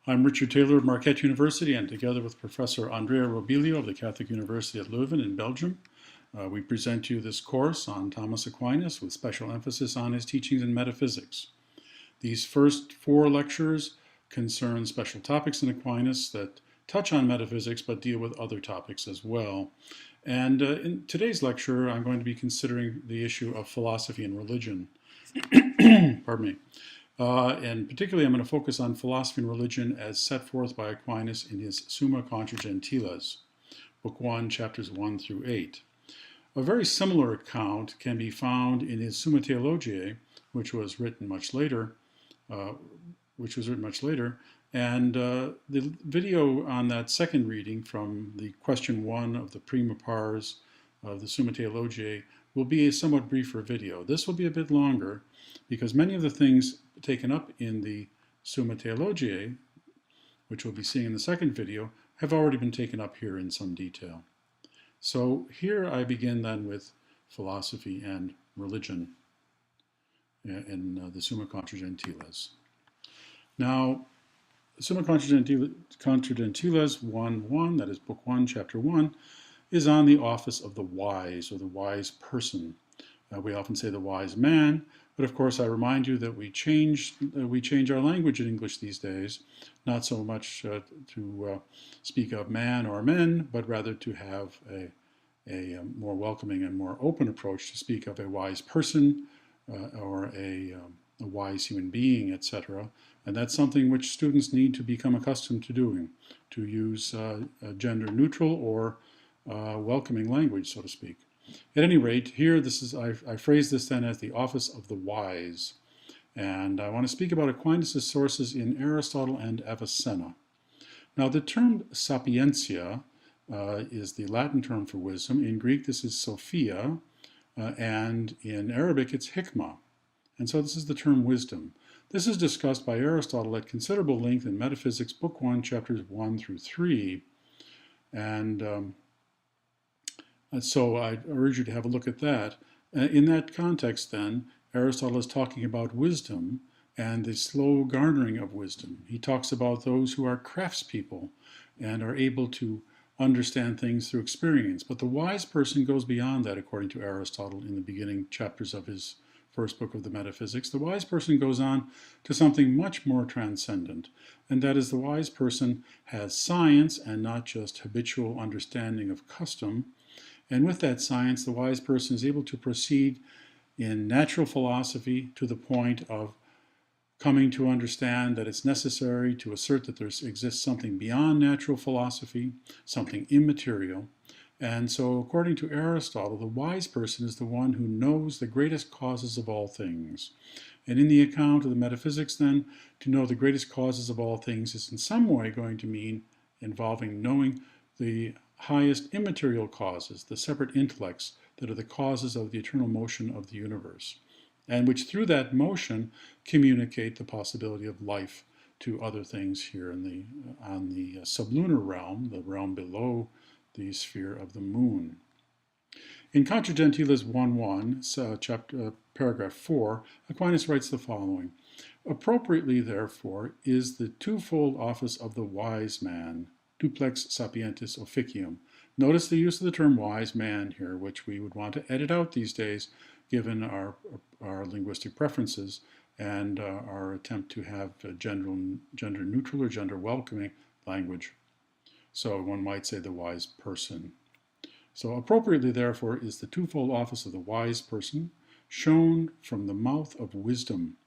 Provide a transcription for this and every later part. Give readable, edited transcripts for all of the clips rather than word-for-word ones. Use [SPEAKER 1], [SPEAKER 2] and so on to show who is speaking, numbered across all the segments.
[SPEAKER 1] I'm Richard Taylor of Marquette University, and together with Professor Andrea Robilio of the Catholic University at Leuven in Belgium, we present to you this course on Thomas Aquinas with special emphasis on his teachings in metaphysics. These first 4 lectures concern special topics in Aquinas that touch on metaphysics but deal with other topics as well. And in today's lecture, I'm going to be considering the issue of philosophy and religion. Pardon me. And particularly, I'm going to focus on philosophy and religion as set forth by Aquinas in his Summa Gentiles, Book 1, chapters 1 through 8. A very similar account can be found in his Summa theologiae, which was written much later. And the video on that second reading from the question 1 of the prima pars of the Summa theologiae will be a somewhat briefer video. This will be a bit longer because many of the things taken up in the Summa theologiae, which we'll be seeing in the second video, have already been taken up here in some detail. So here I begin then with philosophy and religion in the Summa Gentiles. Now, Summa Gentiles 1:1, that is Book 1, Chapter 1, is on the office of the wise, or the wise person. We often say the wise man, but of course I remind you that we change our language in English these days, not so much to speak of man or men, but rather to have a more welcoming and more open approach to speak of a wise person or a wise human being, etc. And that's something which students need to become accustomed to doing, to use gender neutral or welcoming language, so to speak. At any rate, here I phrase this then as the office of the wise. And I want to speak about Aquinas' sources in Aristotle and Avicenna. Now, the term sapientia is the Latin term for wisdom. In Greek, this is Sophia, and in Arabic, it's hikmah. And so this is the term wisdom. This is discussed by Aristotle at considerable length in Metaphysics, Book 1, chapters 1 through 3. And so I urge you to have a look at that. In that context, then, Aristotle is talking about wisdom and the slow garnering of wisdom. He talks about those who are craftspeople and are able to understand things through experience. But the wise person goes beyond that, according to Aristotle, in the beginning chapters of his first book of the Metaphysics. The wise person goes on to something much more transcendent, and that is the wise person has science and not just habitual understanding of custom. And with that science, the wise person is able to proceed in natural philosophy to the point of coming to understand that it's necessary to assert that there exists something beyond natural philosophy, something immaterial. And so, according to Aristotle, the wise person is the one who knows the greatest causes of all things. And in the account of the metaphysics, then, to know the greatest causes of all things is in some way going to mean involving knowing the highest immaterial causes, the separate intellects that are the causes of the eternal motion of the universe, and which through that motion communicate the possibility of life to other things here on the sublunar realm, the realm below the sphere of the moon. In Contra Gentiles 1:1, paragraph 4, Aquinas writes the following: appropriately, therefore, is the twofold office of the wise man, duplex sapientis officium. Notice the use of the term wise man here, which we would want to edit out these days, given our linguistic preferences and our attempt to have gender neutral or gender welcoming language. So one might say the wise person. So appropriately, therefore, is the twofold office of the wise person, shown from the mouth of wisdom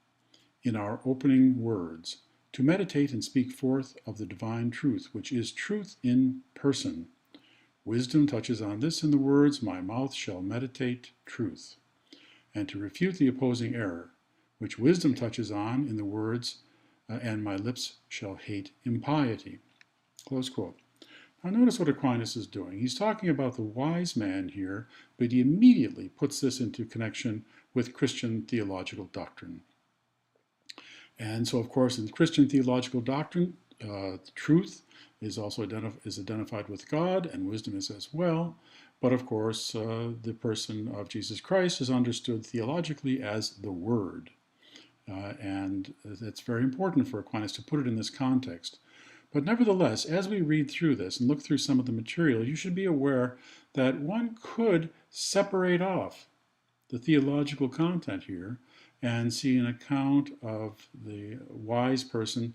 [SPEAKER 1] in our opening words, to meditate and speak forth of the divine truth, which is truth in person. Wisdom touches on this in the words, my mouth shall meditate truth, and to refute the opposing error, which wisdom touches on in the words, and my lips shall hate impiety. Close quote. Now notice what Aquinas is doing. He's talking about the wise man here, but he immediately puts this into connection with Christian theological doctrine. And so, of course, in Christian theological doctrine, truth is also identified with God, and wisdom is as well. But of course, the person of Jesus Christ is understood theologically as the Word. And it's very important for Aquinas to put it in this context. But nevertheless, as we read through this and look through some of the material, you should be aware that one could separate off the theological content here and see an account of the wise person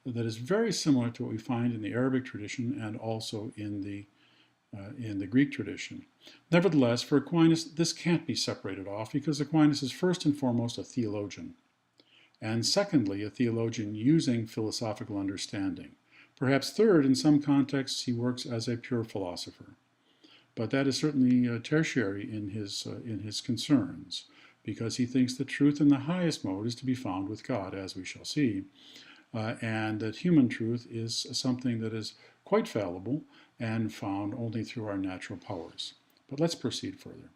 [SPEAKER 1] that is very similar to what we find in the Arabic tradition and also in the Greek tradition. Nevertheless, for Aquinas, this can't be separated off because Aquinas is first and foremost a theologian, and secondly, a theologian using philosophical understanding. Perhaps third, in some contexts, he works as a pure philosopher. But that is certainly tertiary in his concerns, because he thinks the truth in the highest mode is to be found with God, as we shall see, and that human truth is something that is quite fallible and found only through our natural powers. But let's proceed further.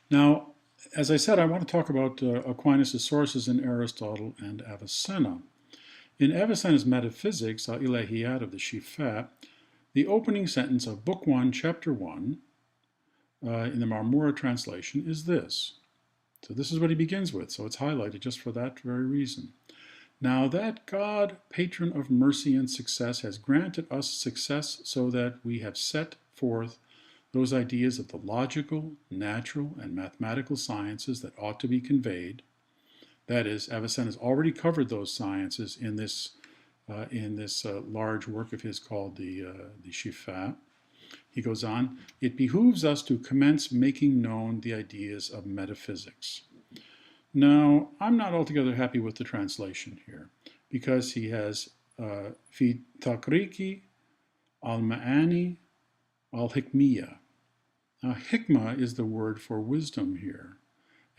[SPEAKER 1] Now, as I said, I want to talk about Aquinas' sources in Aristotle and Avicenna. In Avicenna's Metaphysics, theologiae of the Shifa, the opening sentence of Book 1, Chapter 1, in the Marmora translation, is this. So this is what he begins with, so it's highlighted just for that very reason. Now that God, patron of mercy and success, has granted us success so that we have set forth those ideas of the logical, natural, and mathematical sciences that ought to be conveyed. That is, Avicenna has already covered those sciences in this large work of his called the Shifa. He goes on, it behooves us to commence making known the ideas of metaphysics. Now, I'm not altogether happy with the translation here, because he has fi takriki al-ma'ani al-hikmiya. Now, hikmah is the word for wisdom here.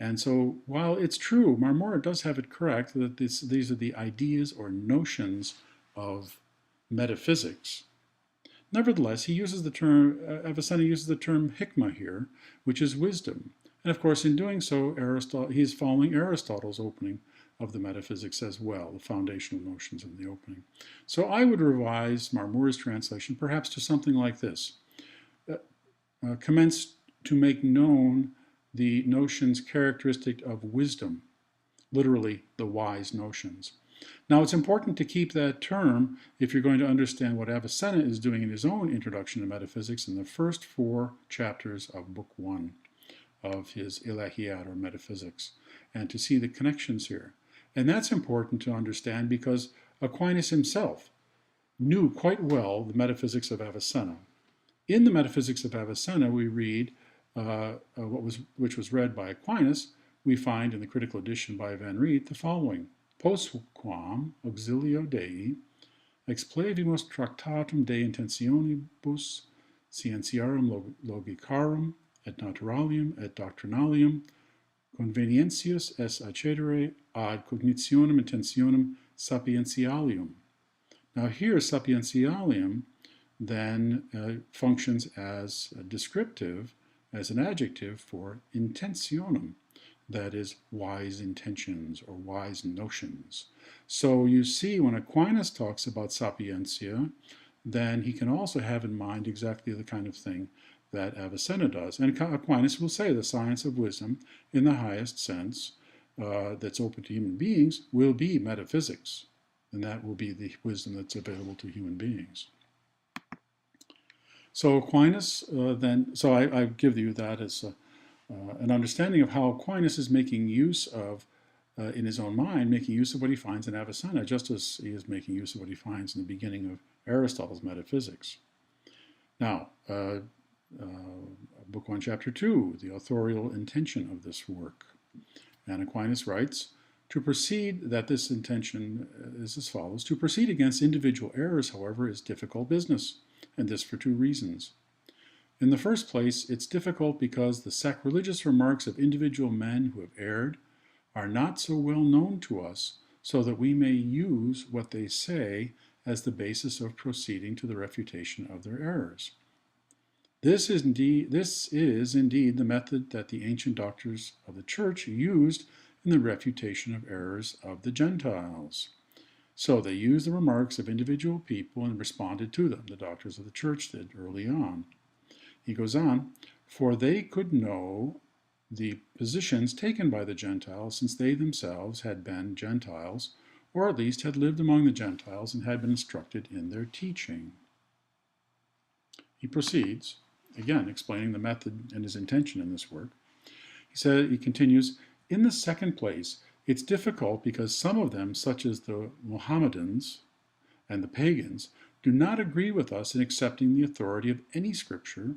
[SPEAKER 1] And so, while it's true, Marmora does have it correct that these are the ideas or notions of metaphysics. Nevertheless, he uses the term, Avicenna uses the term hikmah here, which is wisdom. And of course, in doing so, he's following Aristotle's opening of the metaphysics as well, the foundational notions in the opening. So I would revise Marmora's translation perhaps to something like this. Commence to make known the notions characteristic of wisdom, literally the wise notions. Now it's important to keep that term if you're going to understand what Avicenna is doing in his own Introduction to Metaphysics in the first 4 chapters of Book 1 of his theologiae or Metaphysics, and to see the connections here. And that's important to understand because Aquinas himself knew quite well the metaphysics of Avicenna. In the Metaphysics of Avicenna, we read which was read by Aquinas. We find in the critical edition by Van Riet the following: Postquam auxilio Dei explevimus tractatum de intentionibus scientiarum logicarum et naturalium et doctrinalium convenientius est accedere ad cognitionem intentionem sapientialium. Now here, sapientialium then functions as a descriptive, as an adjective for intentionem, that is, wise intentions or wise notions. So you see, when Aquinas talks about sapientia, then he can also have in mind exactly the kind of thing that Avicenna does. And Aquinas will say the science of wisdom, in the highest sense, that's open to human beings, will be metaphysics. And that will be the wisdom that's available to human beings. So Aquinas I give you that as an understanding of how Aquinas is making use of, in his own mind, making use of what he finds in Avicenna, just as he is making use of what he finds in the beginning of Aristotle's Metaphysics. Now, Book 1, Chapter 2, the authorial intention of this work. And Aquinas writes, to proceed, that this intention is as follows: to proceed against individual errors, however, is difficult business, and this for 2 reasons. In the first place, it's difficult because the sacrilegious remarks of individual men who have erred are not so well known to us, so that we may use what they say as the basis of proceeding to the refutation of their errors. This is indeed the method that the ancient doctors of the Church used in the refutation of errors of the Gentiles. So they used the remarks of individual people and responded to them. The doctors of the Church did early on. He goes on, for they could know the positions taken by the Gentiles, since they themselves had been Gentiles, or at least had lived among the Gentiles and had been instructed in their teaching. He proceeds, again explaining the method and his intention in this work. He continues, in the second place, it's difficult because some of them, such as the Mohammedans and the pagans, do not agree with us in accepting the authority of any scripture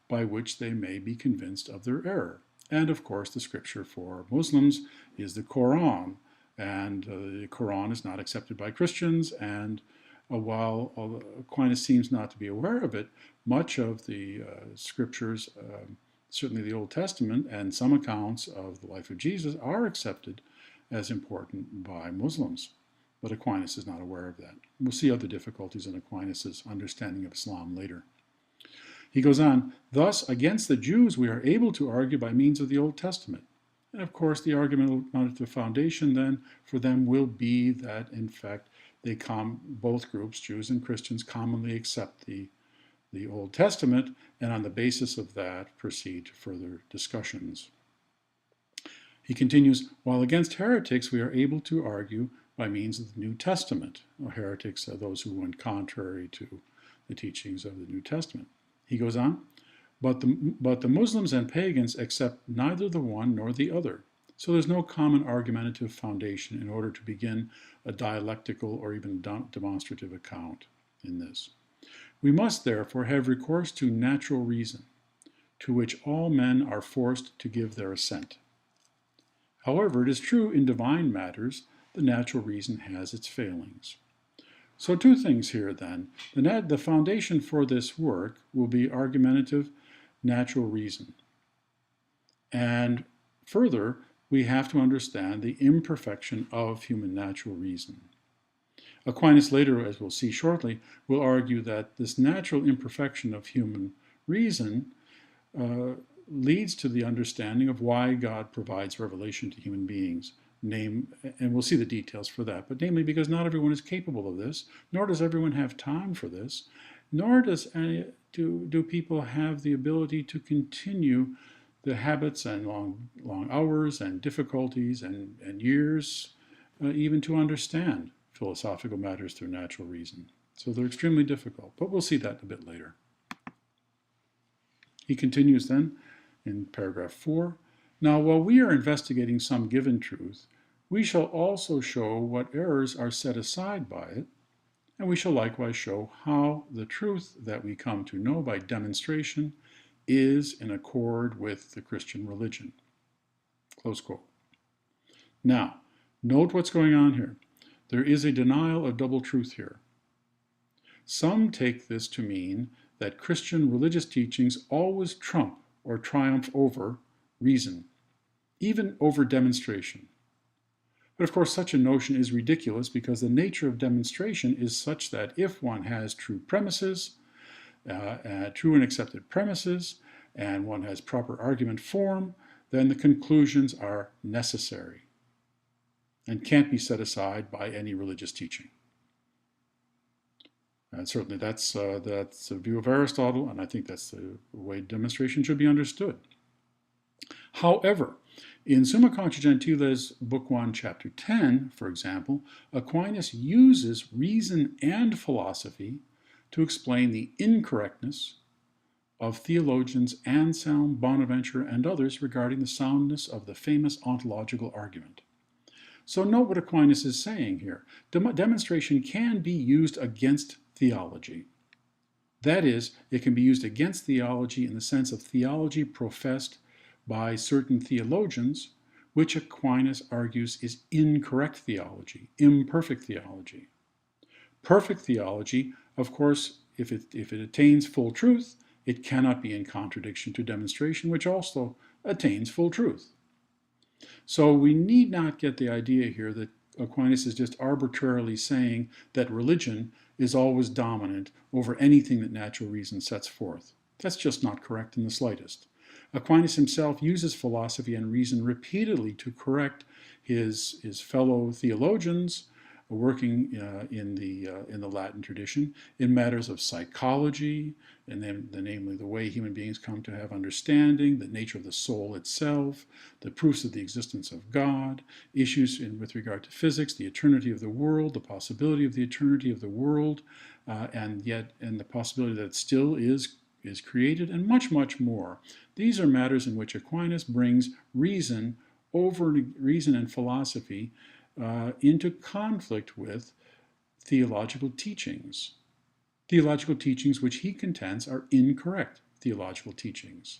[SPEAKER 1] by which they may be convinced of their error. And of course, the scripture for Muslims is the Quran, and the Quran is not accepted by Christians, and while Aquinas seems not to be aware of it, much of the scriptures, certainly the Old Testament and some accounts of the life of Jesus, are accepted as important by Muslims. But Aquinas is not aware of that. We'll see other difficulties in Aquinas' understanding of Islam later. He goes on, thus, against the Jews we are able to argue by means of the Old Testament. And of course, the argumentative foundation then for them will be that, in fact, both groups, Jews and Christians, commonly accept the Old Testament, and on the basis of that proceed to further discussions. He continues, while against heretics we are able to argue by means of the New Testament. Heretics are those who went contrary to the teachings of the New Testament. He goes on, but the Muslims and pagans accept neither the one nor the other. So there's no common argumentative foundation in order to begin a dialectical or even demonstrative account in this. We must therefore have recourse to natural reason, to which all men are forced to give their assent. However, it is true in divine matters, the natural reason has its failings. So two things here then. The foundation for this work will be argumentative natural reason. And further, we have to understand the imperfection of human natural reason. Aquinas later, as we'll see shortly, will argue that this natural imperfection of human reason leads to the understanding of why God provides revelation to human beings. And we'll see the details for that, but namely because not everyone is capable of this, nor does everyone have time for this, nor do people have the ability to continue the habits and long hours and difficulties and years even to understand philosophical matters through natural reason. So they're extremely difficult, but we'll see that a bit later. He continues then in paragraph 4. Now, while we are investigating some given truth, we shall also show what errors are set aside by it, and we shall likewise show how the truth that we come to know by demonstration is in accord with the Christian religion. Close quote. Now, note what's going on here. There is a denial of double truth here. Some take this to mean that Christian religious teachings always trump or triumph over reason, even over demonstration. But of course, such a notion is ridiculous because the nature of demonstration is such that if one has true premises, true and accepted premises, and one has proper argument form, then the conclusions are necessary and can't be set aside by any religious teaching. And certainly that's a view of Aristotle, and I think that's the way demonstration should be understood. However, in Summa Gentiles, Book 1, Chapter 10, for example, Aquinas uses reason and philosophy to explain the incorrectness of theologians Anselm, Bonaventure, and others regarding the soundness of the famous ontological argument. So note what Aquinas is saying here. Demonstration can be used against theology. That is, it can be used against theology in the sense of theology professed by certain theologians, which Aquinas argues is incorrect theology, imperfect theology. Perfect theology, of course, if it attains full truth, it cannot be in contradiction to demonstration, which also attains full truth. So we need not get the idea here that Aquinas is just arbitrarily saying that religion is always dominant over anything that natural reason sets forth. That's just not correct in the slightest. Aquinas himself uses philosophy and reason repeatedly to correct his fellow theologians working in the Latin tradition in matters of psychology, and then namely the way human beings come to have understanding, the nature of the soul itself, the proofs of the existence of God, issues with regard to physics, the eternity of the world, the possibility of the eternity of the world, and the possibility that it still is created, and much, much more. These are matters in which Aquinas brings reason and philosophy into conflict with theological teachings. Theological teachings which he contends are incorrect theological teachings.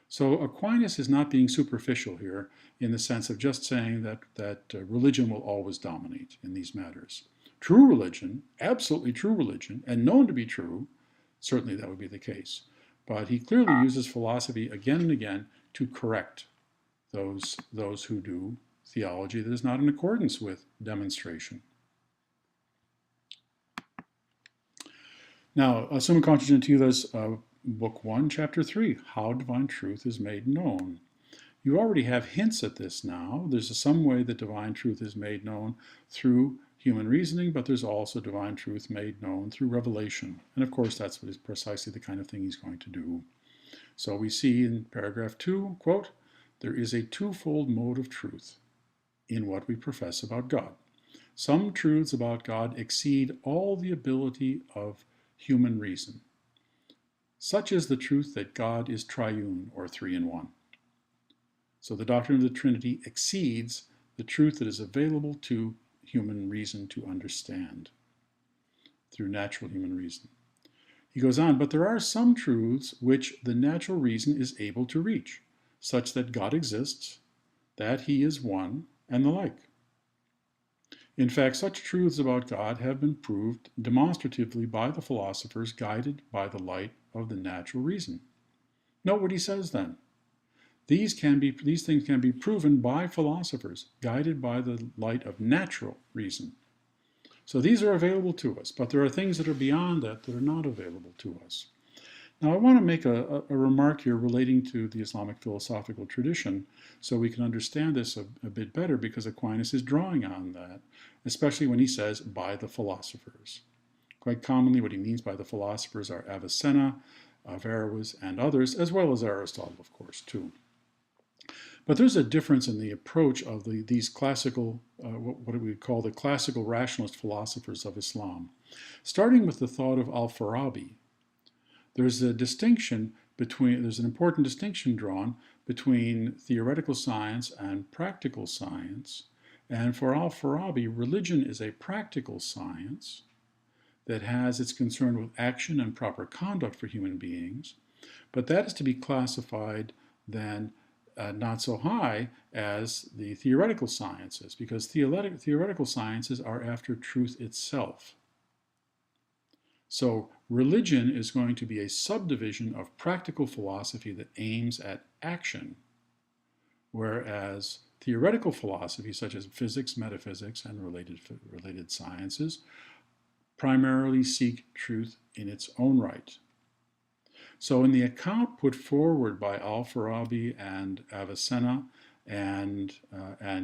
[SPEAKER 1] So Aquinas is not being superficial here in the sense of just saying that religion will always dominate in these matters. True religion, absolutely true religion, and known to be true, certainly that would be the case. But he clearly uses philosophy again and again to correct those who do theology that is not in accordance with demonstration. Now, Summa contra Gentiles, Book 1, Chapter 3, How Divine Truth is Made Known. You already have hints at this now. There's some way that divine truth is made known through human reasoning, but there's also divine truth made known through revelation. And of course, that's what is precisely the kind of thing he's going to do. So we see in paragraph 2, quote, there is a twofold mode of truth in what we profess about God. Some truths about God exceed all the ability of human reason. Such is the truth that God is triune, or three in one. So the doctrine of the Trinity exceeds the truth that is available to human reason to understand through natural human reason. He goes on, but there are some truths which the natural reason is able to reach, such that God exists, that he is one, and the like. In fact, such truths about God have been proved demonstratively by the philosophers guided by the light of the natural reason. Note what he says then. These things can be proven by philosophers guided by the light of natural reason. So these are available to us, but there are things that are beyond that are not available to us. Now I want to make a remark here relating to the Islamic philosophical tradition so we can understand this a bit better, because Aquinas is drawing on that, especially when he says by the philosophers. Quite commonly what he means by the philosophers are Avicenna, Averroes, and others, as well as Aristotle, of course, too. But there's a difference in the approach of these classical, what we would call the classical rationalist philosophers of Islam. Starting with the thought of Al-Farabi, there's an important distinction drawn between theoretical science and practical science. And for Al-Farabi, religion is a practical science that has its concern with action and proper conduct for human beings, but that is to be classified then not so high as the theoretical sciences, because theoretical sciences are after truth itself. So religion is going to be a subdivision of practical philosophy that aims at action, whereas theoretical philosophy, such as physics, metaphysics, and related sciences, primarily seek truth in its own right. So in the account put forward by Al-Farabi and Avicenna and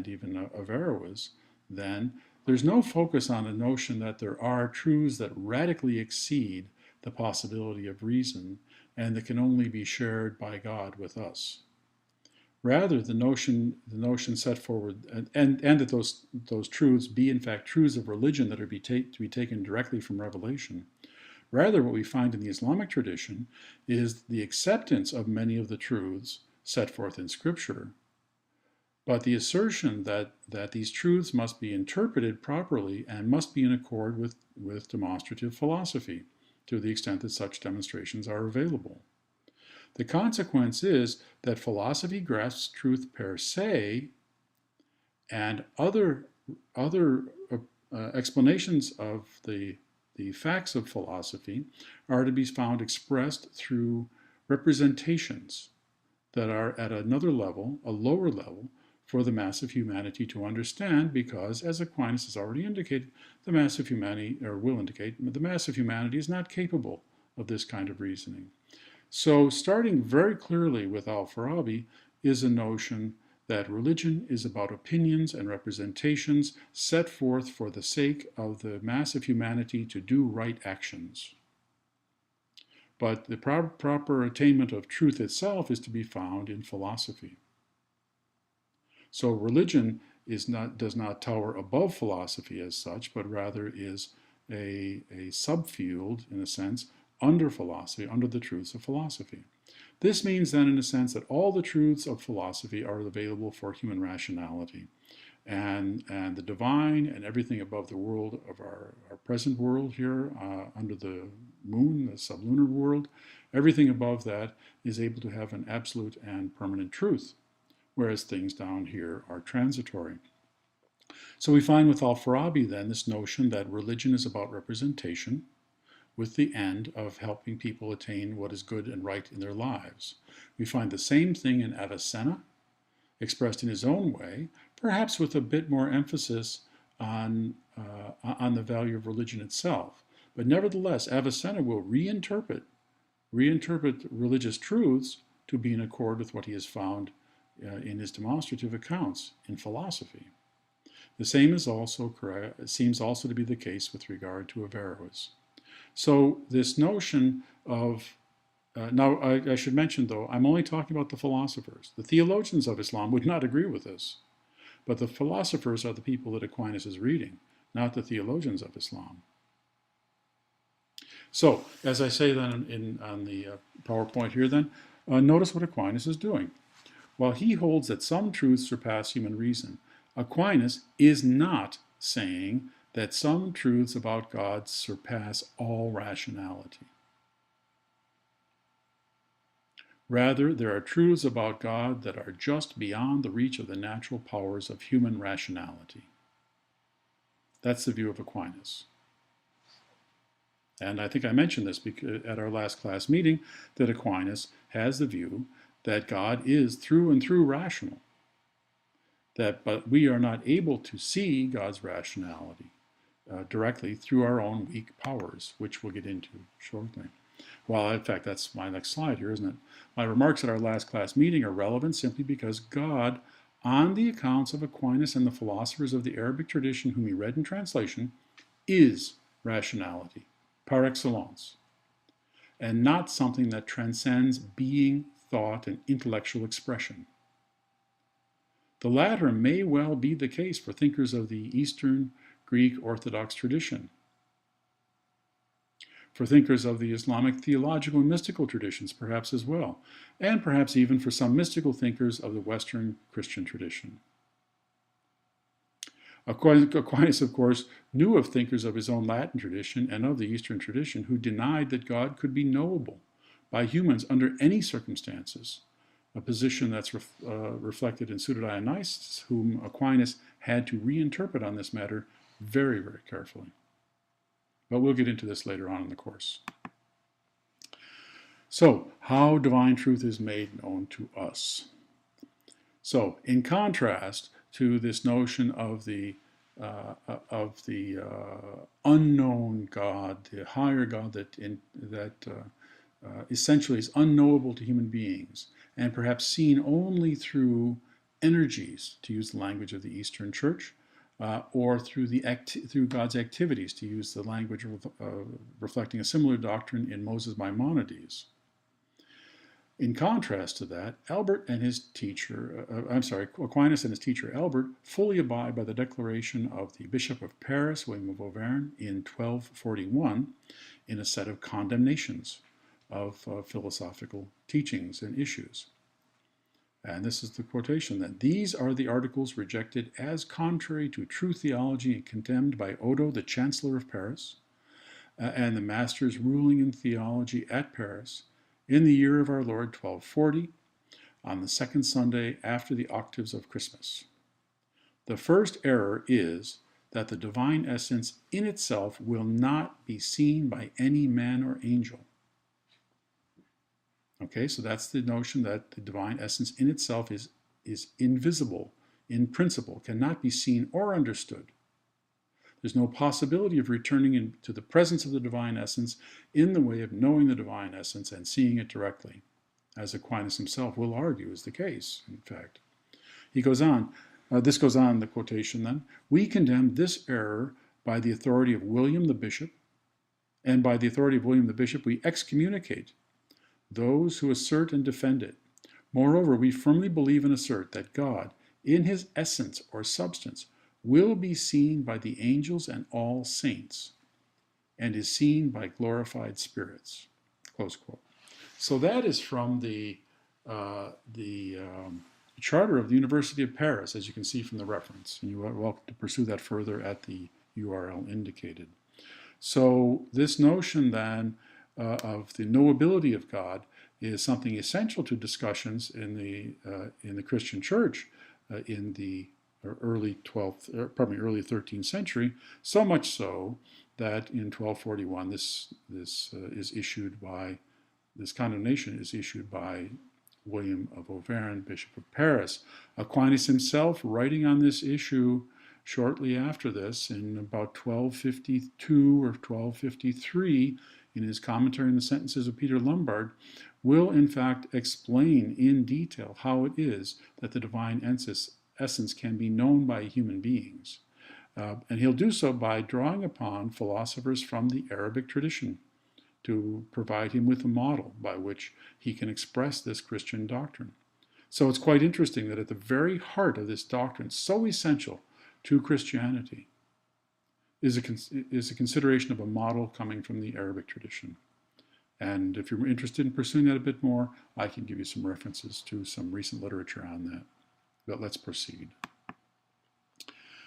[SPEAKER 1] even Averroes, then there's no focus on the notion that there are truths that radically exceed the possibility of reason and that can only be shared by God with us. Rather, the notion set forward, and that those truths be in fact truths of religion that are to be taken directly from revelation. Rather, what we find in the Islamic tradition is the acceptance of many of the truths set forth in Scripture, but the assertion that these truths must be interpreted properly and must be in accord with demonstrative philosophy, to the extent that such demonstrations are available. The consequence is that philosophy grasps truth per se, and other explanations of the facts of philosophy are to be found expressed through representations that are at another level, a lower level, for the mass of humanity to understand, because, as Aquinas has already indicated, the mass of humanity, or will indicate, the mass of humanity is not capable of this kind of reasoning. So starting very clearly with Al-Farabi is a notion that religion is about opinions and representations set forth for the sake of the mass of humanity to do right actions. But the proper attainment of truth itself is to be found in philosophy. So religion does not tower above philosophy as such, but rather is a subfield, in a sense, under philosophy, under the truths of philosophy. This means then, in a sense, that all the truths of philosophy are available for human rationality. And the divine and everything above the world of our present world here, under the moon, the sublunar world, everything above that is able to have an absolute and permanent truth, whereas things down here are transitory. So we find with Al-Farabi then this notion that religion is about representation, with the end of helping people attain what is good and right in their lives. We find the same thing in Avicenna, expressed in his own way, perhaps with a bit more emphasis on the value of religion itself. But nevertheless, Avicenna will reinterpret religious truths to be in accord with what he has found in his demonstrative accounts in philosophy. The same is also seems also to be the case with regard to Averroes. So this notion of, now I should mention though, I'm only talking about the philosophers. The theologians of Islam would not agree with this, but the philosophers are the people that Aquinas is reading, not the theologians of Islam. So, as I say then on the PowerPoint here then, notice what Aquinas is doing. While he holds that some truths surpass human reason, Aquinas is not saying that some truths about God surpass all rationality. Rather, there are truths about God that are just beyond the reach of the natural powers of human rationality. That's the view of Aquinas. And I think I mentioned this at our last class meeting, that Aquinas has the view that God is through and through rational. But we are not able to see God's rationality directly through our own weak powers, which we'll get into shortly. Well, in fact, that's my next slide here, isn't it? My remarks at our last class meeting are relevant simply because God, on the accounts of Aquinas and the philosophers of the Arabic tradition whom he read in translation, is rationality, par excellence, and not something that transcends being, thought, and intellectual expression. The latter may well be the case for thinkers of the Eastern Greek Orthodox tradition, for thinkers of the Islamic theological and mystical traditions perhaps as well, and perhaps even for some mystical thinkers of the Western Christian tradition. Aquinas, of course, knew of thinkers of his own Latin tradition and of the Eastern tradition who denied that God could be knowable by humans under any circumstances, a position that's reflected in Pseudo-Dionysius, whom Aquinas had to reinterpret on this matter very, very carefully. But we'll get into this later on in the course. So, how divine truth is made known to us. So, in contrast to this notion of the unknown God, the higher God that essentially is unknowable to human beings, and perhaps seen only through energies, to use the language of the Eastern Church, or through God's activities, to use the language reflecting a similar doctrine in Moses Maimonides. In contrast to that, Aquinas and his teacher Albert fully abide by the declaration of the Bishop of Paris, William of Auvergne, in 1241, in a set of condemnations of philosophical teachings and issues. And this is the quotation then. These are the articles rejected as contrary to true theology and condemned by Odo, the Chancellor of Paris, and the masters ruling in theology at Paris in the year of our Lord 1240, on the second Sunday after the octaves of Christmas. The first error is that the divine essence in itself will not be seen by any man or angel. Okay, so that's the notion that the divine essence in itself is invisible, in principle, cannot be seen or understood. There's no possibility of returning into the presence of the divine essence in the way of knowing the divine essence and seeing it directly, as Aquinas himself will argue is the case, in fact. He goes on, this goes on, the quotation then, we condemn this error by the authority of William the bishop, and by the authority of William the bishop we excommunicate those who assert and defend it. Moreover, we firmly believe and assert that God, in his essence or substance, will be seen by the angels and all saints, and is seen by glorified spirits. Close quote. So that is from the charter of the University of Paris, as you can see from the reference. And you are welcome to pursue that further at the URL indicated. So this notion then of the knowability of God is something essential to discussions in the Christian Church in the early 13th century. So much so that in 1241 this condemnation is issued by William of Auvergne, Bishop of Paris. Aquinas himself, writing on this issue shortly after this, in about 1252 or 1253, in his commentary on the sentences of Peter Lombard, will in fact explain in detail how it is that the divine essence can be known by human beings. And he'll do so by drawing upon philosophers from the Arabic tradition to provide him with a model by which he can express this Christian doctrine. So it's quite interesting that at the very heart of this doctrine, so essential to Christianity, is a consideration of a model coming from the Arabic tradition. And if you're interested in pursuing that a bit more, I can give you some references to some recent literature on that. But let's proceed.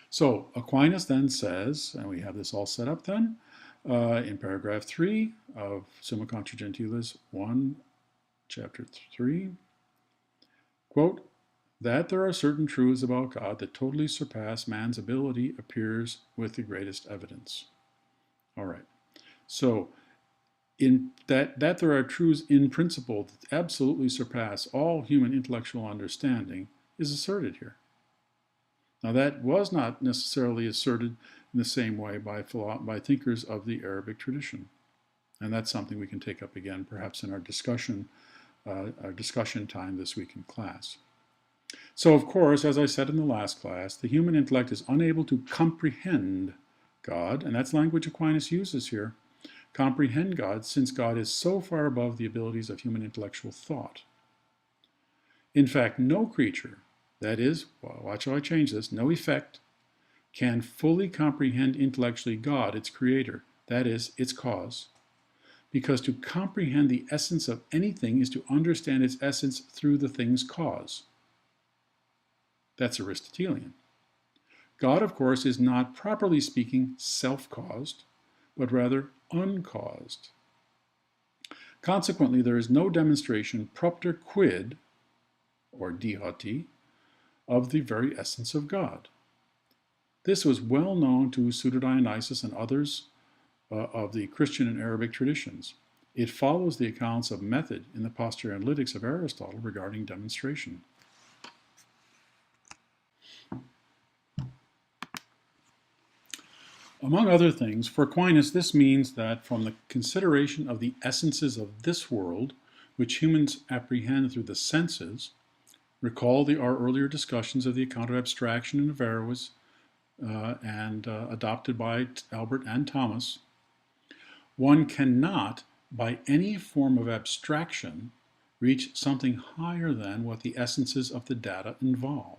[SPEAKER 1] So Aquinas then says, and we have this all set up then, in paragraph 3 of Summa contra Gentiles 1, chapter 3, quote, that there are certain truths about God that totally surpass man's ability appears with the greatest evidence. All right. So in that there are truths in principle that absolutely surpass all human intellectual understanding is asserted here. Now that was not necessarily asserted in the same way by thinkers of the Arabic tradition. And that's something we can take up again perhaps in our discussion time this week in class. So of course, as I said in the last class, the human intellect is unable to comprehend God, and that's language Aquinas uses here, comprehend God, since God is so far above the abilities of human intellectual thought. In fact, no creature, that is, watch how I change this, no effect, can fully comprehend intellectually God, its creator, that is, its cause, because to comprehend the essence of anything is to understand its essence through the thing's cause. That's Aristotelian. God, of course, is not, properly speaking, self-caused, but rather uncaused. Consequently, there is no demonstration propter quid, or dihoti, of the very essence of God. This was well known to Pseudo-Dionysius and others of the Christian and Arabic traditions. It follows the accounts of method in the posterior analytics of Aristotle regarding demonstration. Among other things, for Aquinas, this means that from the consideration of the essences of this world, which humans apprehend through the senses, recall our earlier discussions of the account of abstraction in Averroes and adopted by Albert and Thomas, one cannot, by any form of abstraction, reach something higher than what the essences of the data involve.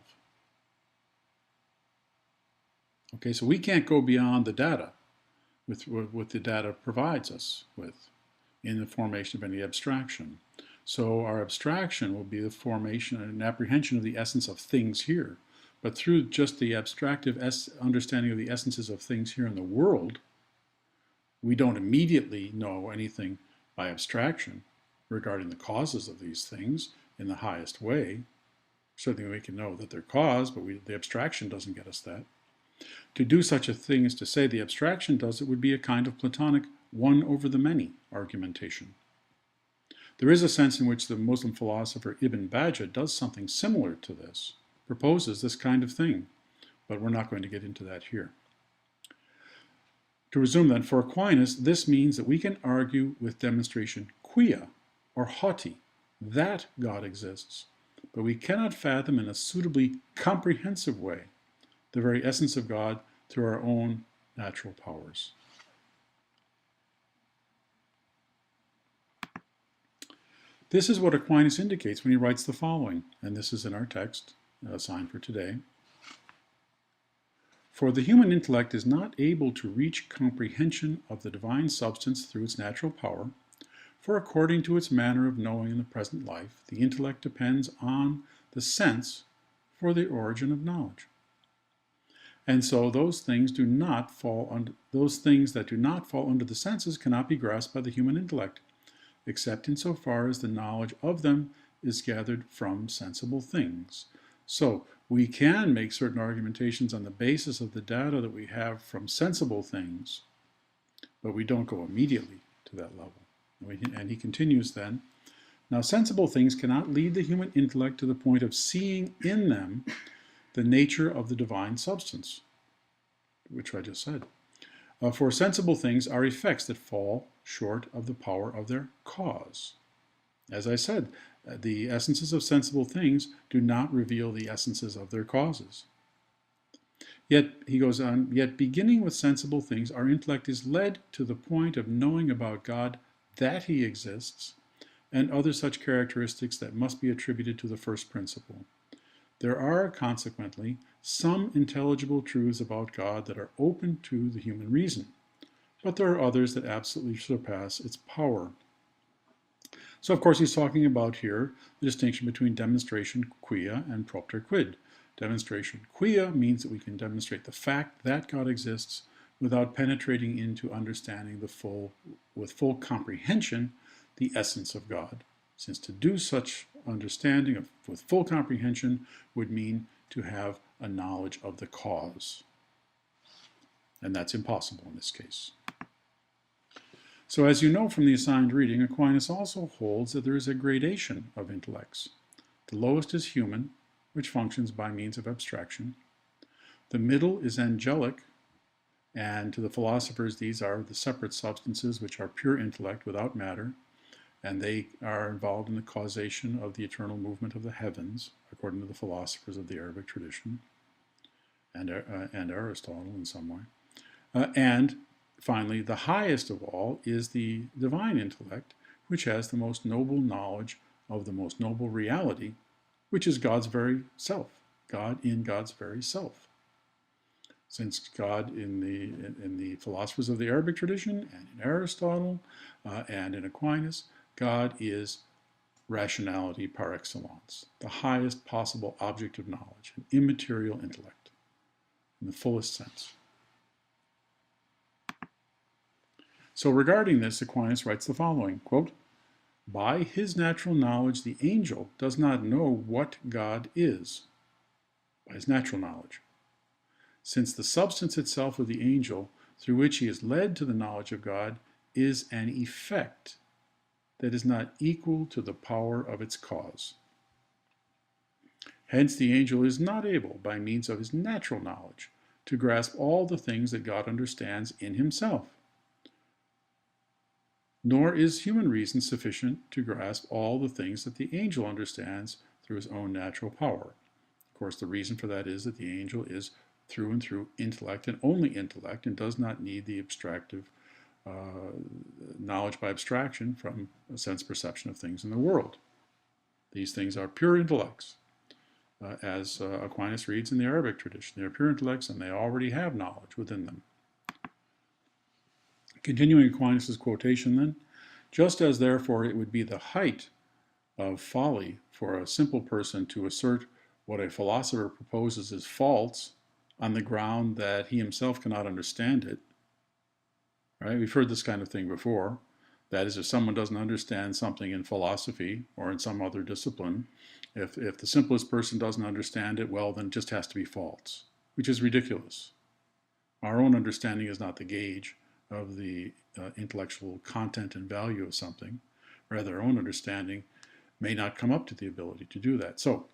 [SPEAKER 1] Okay, so we can't go beyond the data with what the data provides us with in the formation of any abstraction. So our abstraction will be the formation and apprehension of the essence of things here. But through just the abstractive understanding of the essences of things here in the world, we don't immediately know anything by abstraction regarding the causes of these things in the highest way. Certainly we can know that they're caused, but the abstraction doesn't get us that. To do such a thing as to say the abstraction does it would be a kind of Platonic one over the many argumentation. There is a sense in which the Muslim philosopher Ibn Bajjah does something similar to this, proposes this kind of thing, but we're not going to get into that here. To resume then, for Aquinas, this means that we can argue with demonstration quia, or hoti, that God exists, but we cannot fathom in a suitably comprehensive way the very essence of God through our own natural powers. This is what Aquinas indicates when he writes the following, and this is in our text assigned for today. For the human intellect is not able to reach comprehension of the divine substance through its natural power, for according to its manner of knowing in the present life, the intellect depends on the sense for the origin of knowledge. And so those things that do not fall under the senses cannot be grasped by the human intellect, except insofar as the knowledge of them is gathered from sensible things. So we can make certain argumentations on the basis of the data that we have from sensible things, but we don't go immediately to that level. And he continues then, now sensible things cannot lead the human intellect to the point of seeing in them the nature of the divine substance, which I just said. For sensible things are effects that fall short of the power of their cause. As I said, the essences of sensible things do not reveal the essences of their causes. Yet, he goes on, yet beginning with sensible things, our intellect is led to the point of knowing about God that he exists, and other such characteristics that must be attributed to the first principle. There are, consequently, some intelligible truths about God that are open to the human reason, but there are others that absolutely surpass its power. So, of course, he's talking about here the distinction between demonstration quia and propter quid. Demonstration quia means that we can demonstrate the fact that God exists without penetrating into understanding with full comprehension the essence of God, since to do such understanding with full comprehension would mean to have a knowledge of the cause. And that's impossible in this case. So as you know from the assigned reading, Aquinas also holds that there is a gradation of intellects. The lowest is human, which functions by means of abstraction. The middle is angelic, and to the philosophers these are the separate substances which are pure intellect without matter, and they are involved in the causation of the eternal movement of the heavens, according to the philosophers of the Arabic tradition, and Aristotle in some way. And finally, the highest of all is the divine intellect, which has the most noble knowledge of the most noble reality, which is God's very self, God in God's very self. Since God in the philosophers of the Arabic tradition and in Aristotle and in Aquinas, God is rationality par excellence, the highest possible object of knowledge, an immaterial intellect in the fullest sense. So regarding this, Aquinas writes the following, quote, by his natural knowledge, the angel does not know what God is, by his natural knowledge, since the substance itself of the angel, through which he is led to the knowledge of God, is an effect that is not equal to the power of its cause. Hence the angel is not able, by means of his natural knowledge, to grasp all the things that God understands in himself. Nor is human reason sufficient to grasp all the things that the angel understands through his own natural power. Of course, the reason for that is that the angel is through and through intellect and only intellect and does not need the abstractive knowledge by abstraction from a sense perception of things in the world. These things are pure intellects, as Aquinas reads in the Arabic tradition. They are pure intellects and they already have knowledge within them. Continuing Aquinas' quotation then, just as therefore it would be the height of folly for a simple person to assert what a philosopher proposes is false on the ground that he himself cannot understand it. Right? We've heard this kind of thing before. That is, if someone doesn't understand something in philosophy or in some other discipline, if the simplest person doesn't understand it, well, then it just has to be false, which is ridiculous. Our own understanding is not the gauge of the intellectual content and value of something. Rather, our own understanding may not come up to the ability to do that. So,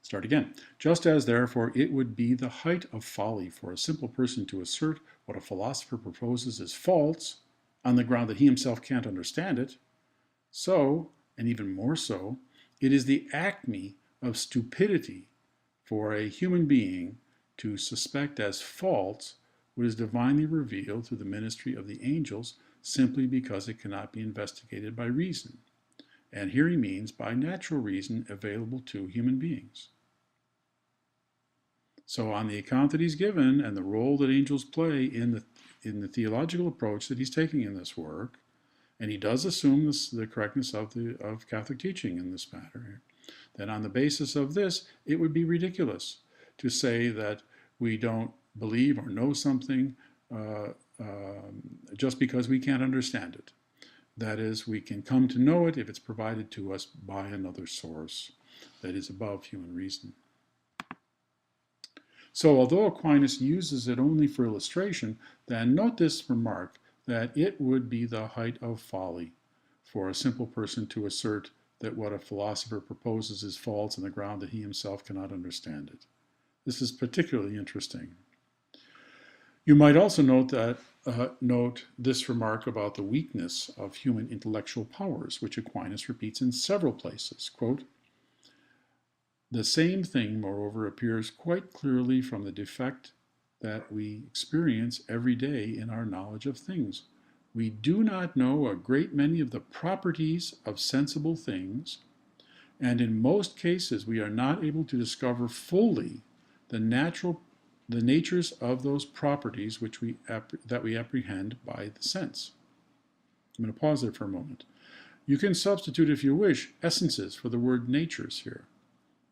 [SPEAKER 1] start again. Just as, therefore, it would be the height of folly for a simple person to assert what a philosopher proposes is false on the ground that he himself can't understand it, so, and even more so, It is the acme of stupidity for a human being to suspect as false what is divinely revealed through the ministry of the angels simply because it cannot be investigated by reason. And here he means by natural reason available to human beings. So on the account that he's given and the role that angels play in the theological approach that he's taking in this work, and he does assume the correctness of Catholic teaching in this matter, then on the basis of this, it would be ridiculous to say that we don't believe or know something just because we can't understand it. That is, we can come to know it if it's provided to us by another source that is above human reason. So although Aquinas uses it only for illustration, then note this remark, that it would be the height of folly for a simple person to assert that what a philosopher proposes is false on the ground that he himself cannot understand it. This is particularly interesting. You might also note this remark about the weakness of human intellectual powers, which Aquinas repeats in several places. Quote, "The same thing, moreover, appears quite clearly from the defect that we experience every day in our knowledge of things. We do not know a great many of the properties of sensible things, and in most cases we are not able to discover fully the natures of those properties that we apprehend by the sense." I'm going to pause there for a moment. You can substitute, if you wish, essences for the word natures here.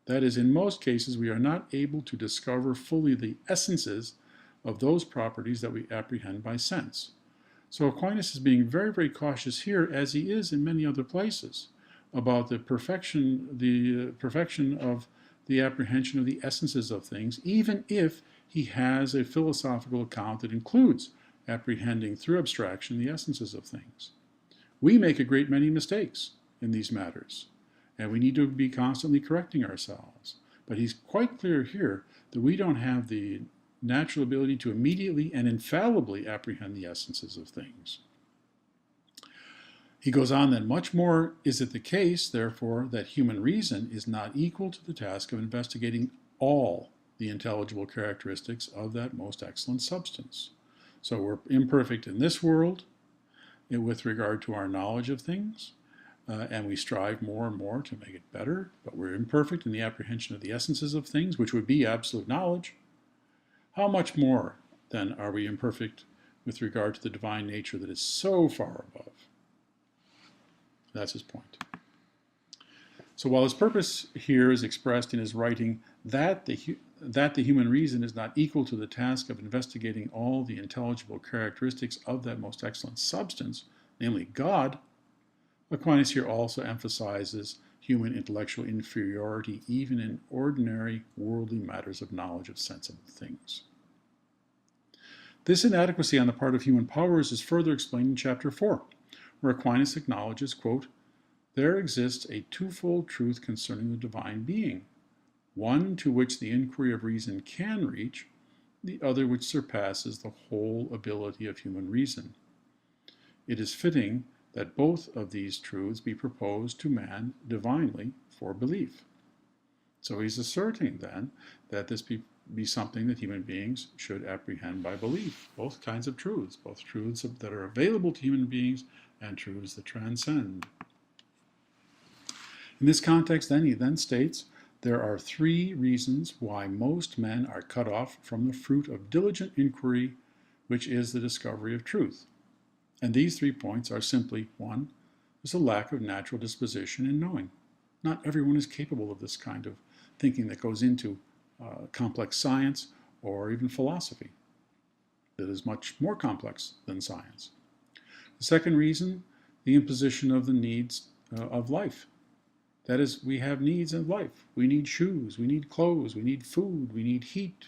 [SPEAKER 1] That is, in most cases, we are not able to discover fully the essences of those properties that we apprehend by sense. So Aquinas is being very, very cautious here, as he is in many other places, about the perfection of the apprehension of the essences of things, even if he has a philosophical account that includes apprehending through abstraction the essences of things. We make a great many mistakes in these matters, and we need to be constantly correcting ourselves. But he's quite clear here that we don't have the natural ability to immediately and infallibly apprehend the essences of things. He goes on then, much more is it the case, therefore, that human reason is not equal to the task of investigating all the intelligible characteristics of that most excellent substance. So we're imperfect in this world with regard to our knowledge of things, and we strive more and more to make it better, but we're imperfect in the apprehension of the essences of things, which would be absolute knowledge. How much more, then, are we imperfect with regard to the divine nature that is so far above? That's his point. So while his purpose here is expressed in his writing that the human reason is not equal to the task of investigating all the intelligible characteristics of that most excellent substance, namely God, Aquinas here also emphasizes human intellectual inferiority even in ordinary worldly matters of knowledge of sensible things. This inadequacy on the part of human powers is further explained in chapter 4, where Aquinas acknowledges, quote, "There exists a twofold truth concerning the divine being, one to which the inquiry of reason can reach, the other which surpasses the whole ability of human reason. It is fitting that both of these truths be proposed to man divinely for belief." So he's asserting then that this be something that human beings should apprehend by belief, both kinds of truths, both truths that are available to human beings and truths that transcend. In this context, then, he then states, there are three reasons why most men are cut off from the fruit of diligent inquiry, which is the discovery of truth. And these 3 points are simply, 1, there's a lack of natural disposition in knowing. Not everyone is capable of this kind of thinking that goes into complex science or even philosophy that is much more complex than science. The second reason, the imposition of the needs of life. That is, we have needs in life. We need shoes, we need clothes, we need food, we need heat,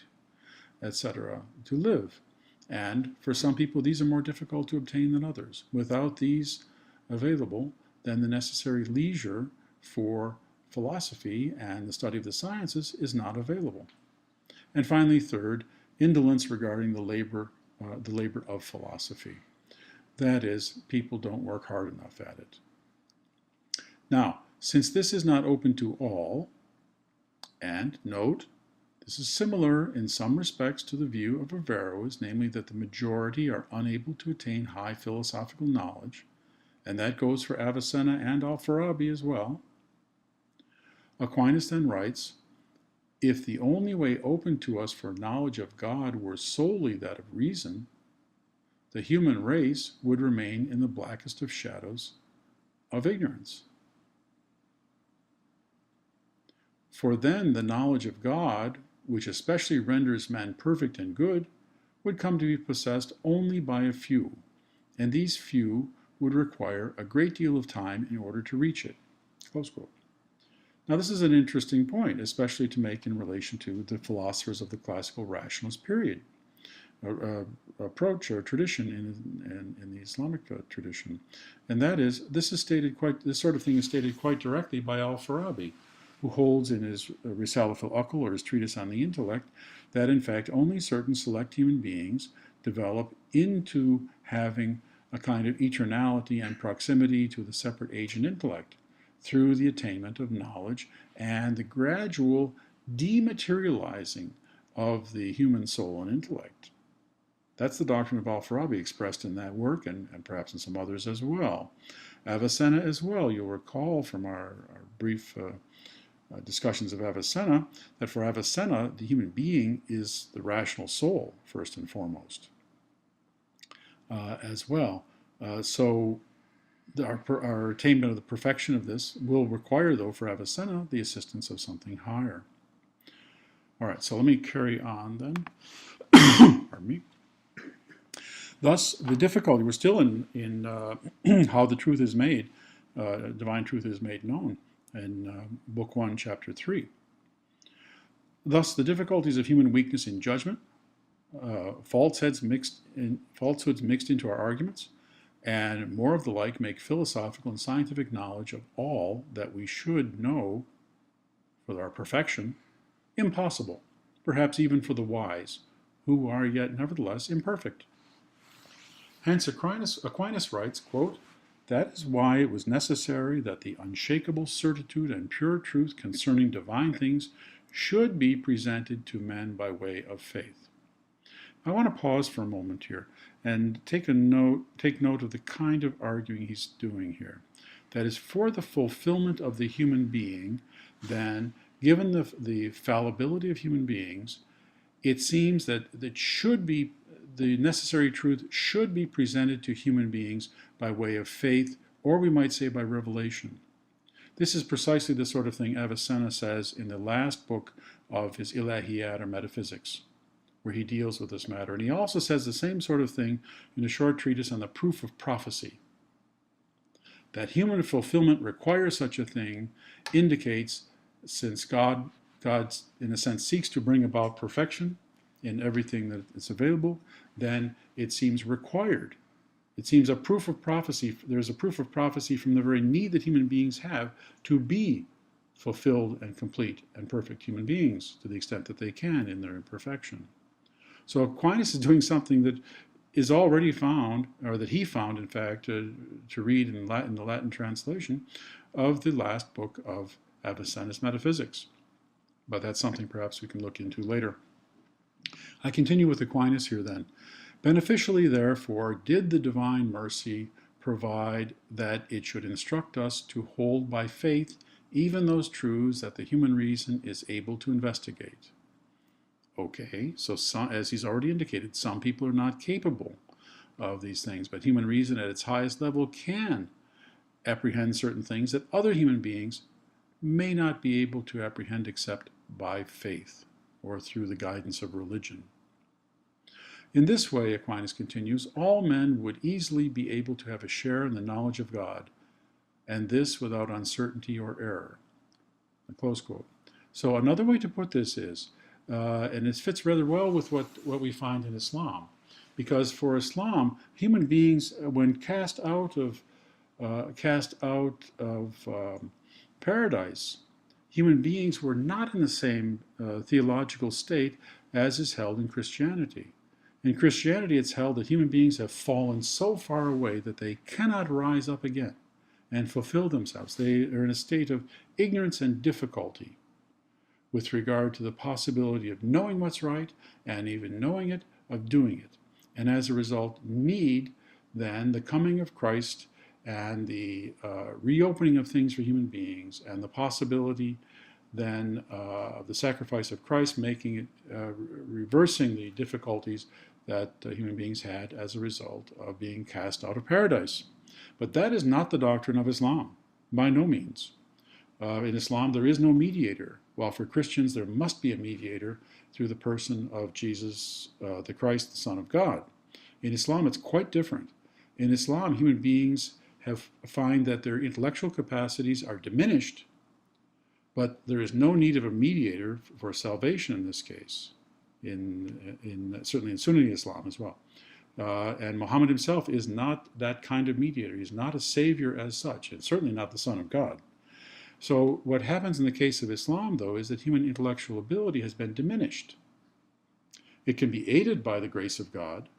[SPEAKER 1] etc. to live. And for some people, these are more difficult to obtain than others. Without these available, then the necessary leisure for philosophy and the study of the sciences is not available. And finally, third, indolence regarding the labor of philosophy. That is, people don't work hard enough at it. Now, Since this is not open to all, and note, this is similar in some respects to the view of Averroes, namely that the majority are unable to attain high philosophical knowledge, and that goes for Avicenna and Al-Farabi as well. Aquinas then writes, if the only way open to us for knowledge of God were solely that of reason, the human race would remain in the blackest of shadows of ignorance. For then the knowledge of God, which especially renders man perfect and good, would come to be possessed only by a few, and these few would require a great deal of time in order to reach it. Close quote. Now this is an interesting point, especially to make in relation to the philosophers of the classical rationalist period, approach or tradition in the Islamic tradition. And that is, this sort of thing is stated quite directly by Al-Farabi, who holds in his Risala fil Aql, or his treatise on the intellect, that in fact only certain select human beings develop into having a kind of eternality and proximity to the separate age and intellect through the attainment of knowledge and the gradual dematerializing of the human soul and intellect. That's the doctrine of Al-Farabi expressed in that work and perhaps in some others as well. Avicenna as well, you'll recall from our brief discussions of Avicenna, that for Avicenna, the human being is the rational soul, first and foremost, as well. So our attainment of the perfection of this will require, though, for Avicenna, the assistance of something higher. All right, so let me carry on then. Pardon me. Thus, the difficulty, we're still in how the truth is made, divine truth is made known, in Book 1, Chapter 3. Thus, the difficulties of human weakness in judgment, falsehoods mixed into our arguments, and more of the like make philosophical and scientific knowledge of all that we should know for our perfection impossible, perhaps even for the wise, who are yet nevertheless imperfect. Hence Aquinas writes, quote, that is why it was necessary that the unshakable certitude and pure truth concerning divine things should be presented to men by way of faith. I want to pause for a moment here and take note of the kind of arguing he's doing here. That is, for the fulfillment of the human being, then, given the fallibility of human beings, it seems that the necessary truth should be presented to human beings by way of faith, or we might say by revelation. This is precisely the sort of thing Avicenna says in the last book of his Ilahiat, or Metaphysics, where he deals with this matter. And he also says the same sort of thing in a short treatise on the proof of prophecy. That human fulfillment requires such a thing indicates, since God, in a sense, seeks to bring about perfection in everything that is available, then it seems required. It seems a proof of prophecy. There's a proof of prophecy from the very need that human beings have to be fulfilled and complete and perfect human beings to the extent that they can in their imperfection. So Aquinas is doing something that is already found, or that he found, in fact, to read in the Latin translation of the last book of Avicenna's Metaphysics. But that's something perhaps we can look into later. I continue with Aquinas here then. Beneficially, therefore, did the divine mercy provide that it should instruct us to hold by faith even those truths that the human reason is able to investigate. Okay, so as he's already indicated, some people are not capable of these things, but human reason at its highest level can apprehend certain things that other human beings may not be able to apprehend except by faith or through the guidance of religion. In this way, Aquinas continues, all men would easily be able to have a share in the knowledge of God, and this without uncertainty or error. Close quote. So another way to put this is, and it fits rather well with what we find in Islam, because for Islam, human beings, when cast out of paradise, human beings were not in the same theological state as is held in Christianity. In Christianity, it's held that human beings have fallen so far away that they cannot rise up again. and fulfill themselves. They are in a state of ignorance and difficulty with regard to the possibility of knowing what's right, and even knowing it, of doing it. And as a result, need then the coming of Christ and the reopening of things for human beings, and the possibility then of the sacrifice of Christ, making it, reversing the difficulties that human beings had as a result of being cast out of paradise. But that is not the doctrine of Islam, by no means. In Islam, there is no mediator, while for Christians there must be a mediator through the person of Jesus, the Christ, the Son of God. In Islam, it's quite different. In Islam, human beings find that their intellectual capacities are diminished, but there is no need of a mediator for salvation in this case, certainly in Sunni Islam as well. And Muhammad himself is not that kind of mediator. He's not a savior as such, and certainly not the Son of God. So what happens in the case of Islam, though, is that human intellectual ability has been diminished. It can be aided by the grace of God,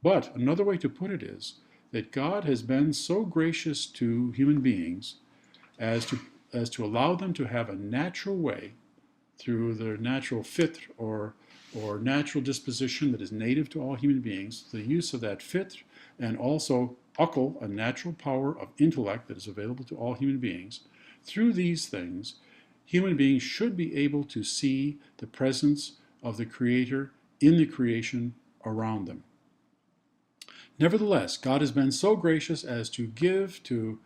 [SPEAKER 1] but another way to put it is that God has been so gracious to human beings as to allow them to have a natural way, through their natural fitr, or natural disposition that is native to all human beings, the use of that fitr, and also aql, a natural power of intellect that is available to all human beings. Through these things, human beings should be able to see the presence of the Creator in the creation around them. Nevertheless, God has been so gracious as to give to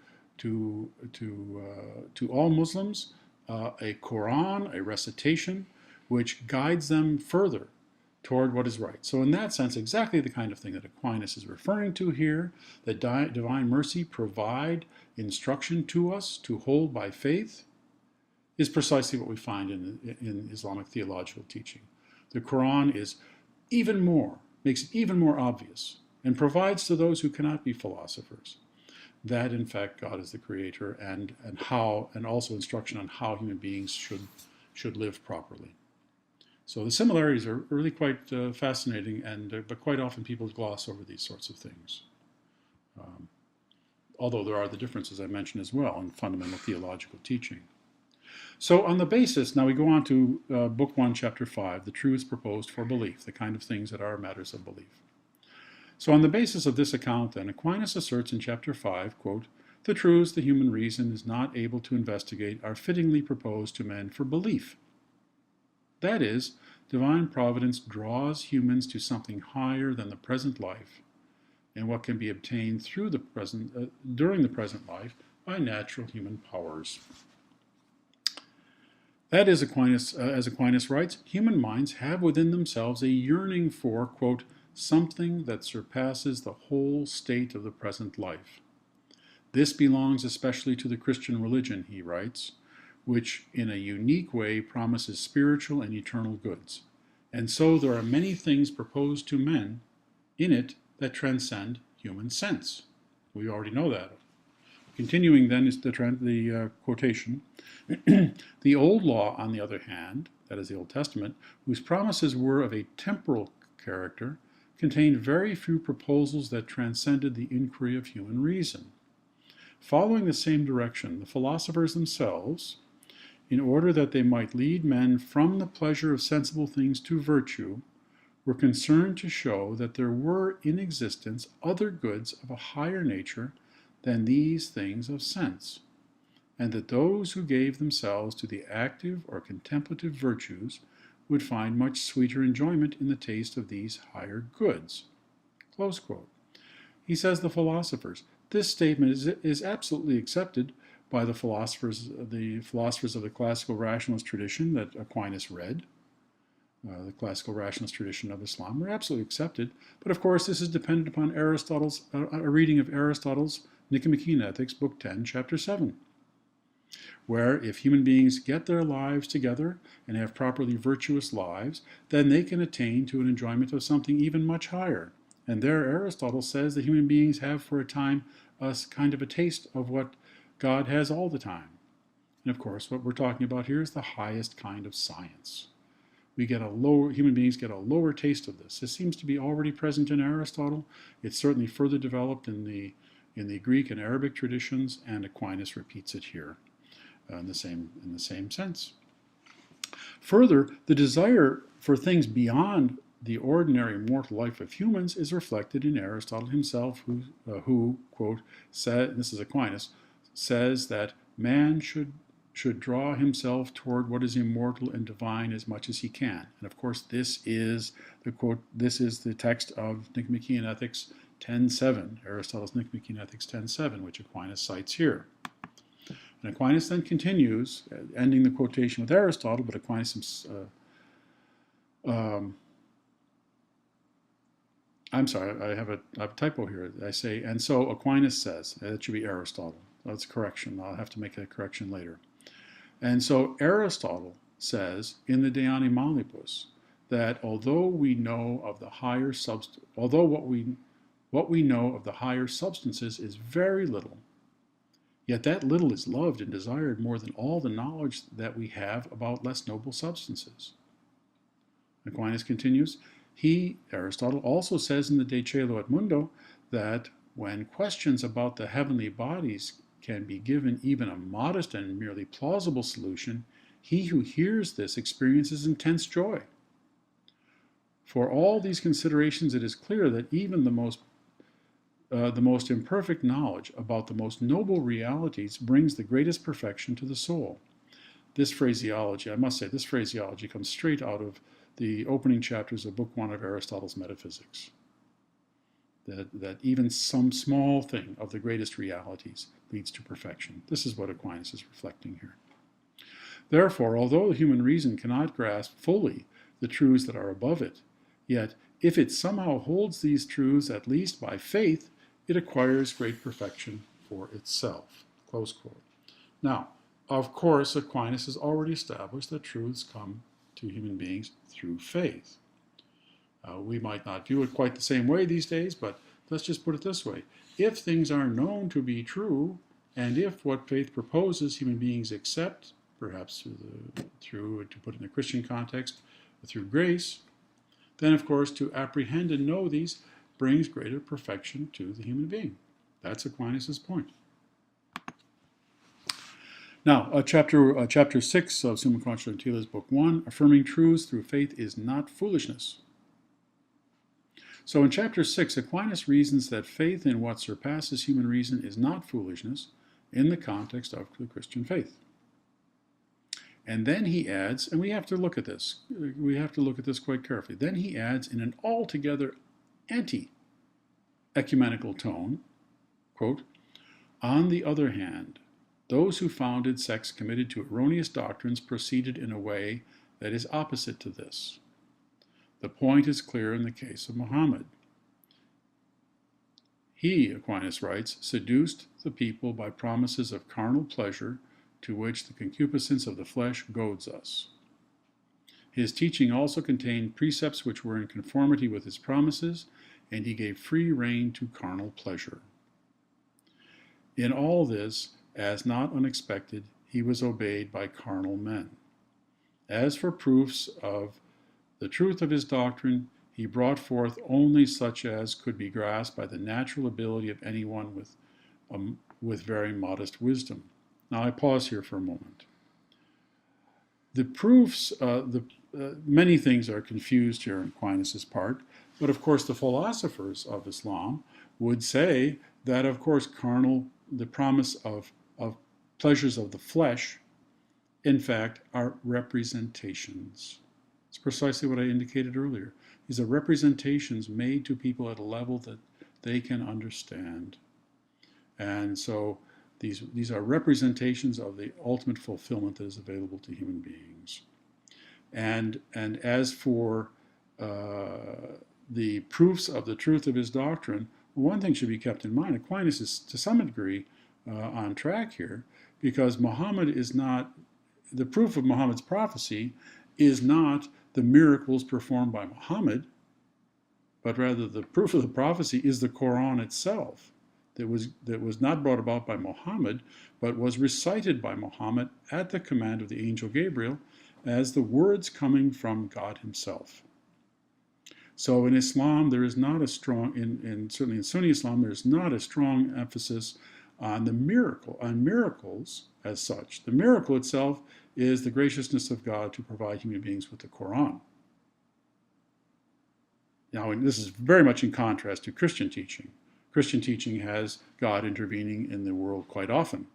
[SPEAKER 1] all Muslims a Quran, a recitation, which guides them further toward what is right. So in that sense, exactly the kind of thing that Aquinas is referring to here, that divine mercy provide instruction to us to hold by faith, is precisely what we find in Islamic theological teaching. The Quran is makes it even more obvious, and provides to those who cannot be philosophers that in fact God is the Creator, and also instruction on how human beings should live properly. So the similarities are really quite fascinating, but quite often people gloss over these sorts of things. Although there are the differences I mentioned as well in fundamental theological teaching. So on the basis, now we go on to Book 1, Chapter 5, the truths proposed for belief, the kind of things that are matters of belief. So on the basis of this account, then, Aquinas asserts in Chapter 5, quote, "The truths the human reason is not able to investigate are fittingly proposed to men for belief. That is, divine providence draws humans to something higher than the present life, and what can be obtained through during the present life by natural human powers." That is, as Aquinas writes, human minds have within themselves a yearning for, quote, "something that surpasses the whole state of the present life. This belongs especially to the Christian religion," he writes, "which in a unique way promises spiritual and eternal goods. And so there are many things proposed to men in it that transcend human sense." We already know that. Continuing then is the quotation. "The old law, on the other hand," that is the Old Testament, "whose promises were of a temporal character, contained very few proposals that transcended the inquiry of human reason. Following the same direction, the philosophers themselves, in order that they might lead men from the pleasure of sensible things to virtue, were concerned to show that there were in existence other goods of a higher nature than these things of sense, and that those who gave themselves to the active or contemplative virtues would find much sweeter enjoyment in the taste of these higher goods." Close quote. He says the philosophers. This statement is absolutely accepted by the philosophers of the classical rationalist tradition that Aquinas read. The classical rationalist tradition of Islam are absolutely accepted, but of course this is dependent upon a reading of Aristotle's Nicomachean Ethics, Book 10, Chapter 7, where if human beings get their lives together and have properly virtuous lives, then they can attain to an enjoyment of something even much higher. And there Aristotle says that human beings have for a time a kind of a taste of what God has all the time. And of course, what we're talking about here is the highest kind of science. Human beings get a lower taste of this. This seems to be already present in Aristotle. It's certainly further developed in the in the Greek and Arabic traditions, and Aquinas repeats it here in the same sense. Further, the desire for things beyond the ordinary mortal life of humans is reflected in Aristotle himself, who quote, said, this is Aquinas, says that man should draw himself toward what is immortal and divine as much as he can. And of course, this is the quote. This is the text of Nicomachean Ethics 10:7, Aristotle's Nicomachean Ethics 10:7, which Aquinas cites here. And Aquinas then continues, ending the quotation with Aristotle, but Aquinas, I'm sorry, I have a typo here. I say, and so Aquinas says, that should be Aristotle. That's a correction. I'll have to make that correction later. And so Aristotle says in the De Animalibus that although we know of the higher what we know of the higher substances is very little, yet that little is loved and desired more than all the knowledge that we have about less noble substances. Aquinas continues, Aristotle, also says in the De Caelo et Mundo that when questions about the heavenly bodies can be given even a modest and merely plausible solution, he who hears this experiences intense joy. For all these considerations, it is clear that even the most imperfect knowledge about the most noble realities brings the greatest perfection to the soul. This phraseology, I must say, this phraseology comes straight out of the opening chapters of Book 1 of Aristotle's Metaphysics. That even some small thing of the greatest realities leads to perfection. This is what Aquinas is reflecting here. Therefore, although the human reason cannot grasp fully the truths that are above it, yet if it somehow holds these truths at least by faith, it acquires great perfection for itself. Close quote. Now, of course, Aquinas has already established that truths come to human beings through faith. We might not view it quite the same way these days, but let's just put it this way. If things are known to be true, and if what faith proposes human beings accept, perhaps through to put it in a Christian context, through grace, then of course to apprehend and know these brings greater perfection to the human being. That's Aquinas' point. Now, chapter 6 of Summa Theologiae, Book 1, affirming truths through faith is not foolishness. So in chapter 6, Aquinas reasons that faith in what surpasses human reason is not foolishness in the context of the Christian faith. And then he adds, and we have to look at this quite carefully. Then he adds in an altogether anti-ecumenical tone, quote, on the other hand, those who founded sects committed to erroneous doctrines proceeded in a way that is opposite to this. The point is clear in the case of Muhammad. He, Aquinas writes, seduced the people by promises of carnal pleasure to which the concupiscence of the flesh goads us. His teaching also contained precepts which were in conformity with his promises, and he gave free rein to carnal pleasure. In all this, as not unexpected, he was obeyed by carnal men. As for proofs of the truth of his doctrine, he brought forth only such as could be grasped by the natural ability of anyone with very modest wisdom. Now I pause here for a moment. The proofs, many things are confused here in Aquinas' part, but of course the philosophers of Islam would say that of course the promise of pleasures of the flesh, in fact, are representations. It's precisely what I indicated earlier. These are representations made to people at a level that they can understand. And so these are representations of the ultimate fulfillment that is available to human beings. And as for the proofs of the truth of his doctrine, one thing should be kept in mind. Aquinas is to some degree on track here, because Muhammad is not, the proof of Muhammad's prophecy is not the miracles performed by Muhammad, but rather the proof of the prophecy is the Quran itself, that was not brought about by Muhammad, but was recited by Muhammad at the command of the angel Gabriel as the words coming from God himself. So in Islam, there is not a strong, certainly in Sunni Islam, there is not a strong emphasis on miracles as such. The miracle itself is the graciousness of God to provide human beings with the Quran. Now, this is very much in contrast to Christian teaching. Christian teaching has God intervening in the world quite often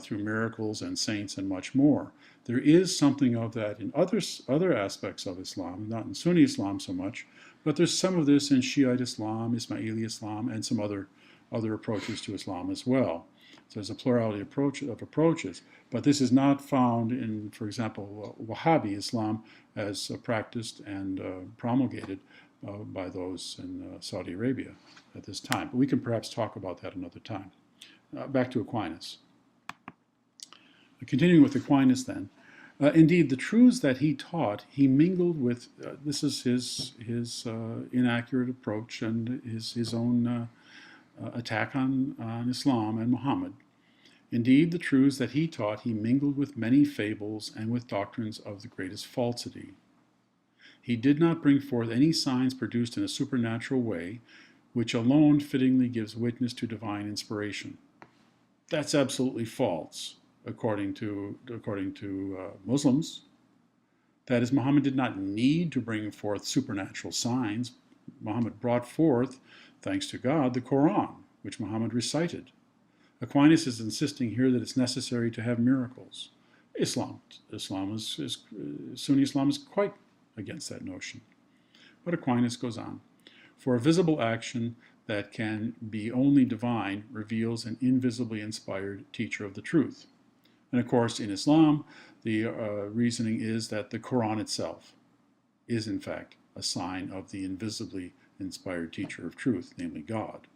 [SPEAKER 1] through miracles and saints and much more. There is something of that in other aspects of Islam, not in Sunni Islam so much, but there's some of this in Shiite Islam, Ismaili Islam, and some other approaches to Islam as well. So there's a plurality of approaches, but this is not found in, for example, Wahhabi Islam as practiced and promulgated by those in Saudi Arabia at this time. But we can perhaps talk about that another time. Back to Aquinas. Continuing with Aquinas then, indeed, the truths that he taught, he mingled with, this is his inaccurate approach and his own attack on Islam and Muhammad. Indeed, the truths that he taught, he mingled with many fables and with doctrines of the greatest falsity. He did not bring forth any signs produced in a supernatural way, which alone fittingly gives witness to divine inspiration. That's absolutely false, according to Muslims. That is, Muhammad did not need to bring forth supernatural signs. Muhammad brought forth, thanks to God, the Quran, which Muhammad recited. Aquinas is insisting here that it's necessary to have miracles. Sunni Islam is quite against that notion. But Aquinas goes on. For a visible action that can be only divine reveals an invisibly inspired teacher of the truth. And of course, in Islam, the reasoning is that the Quran itself is, in fact, a sign of the invisibly inspired teacher of truth, namely God.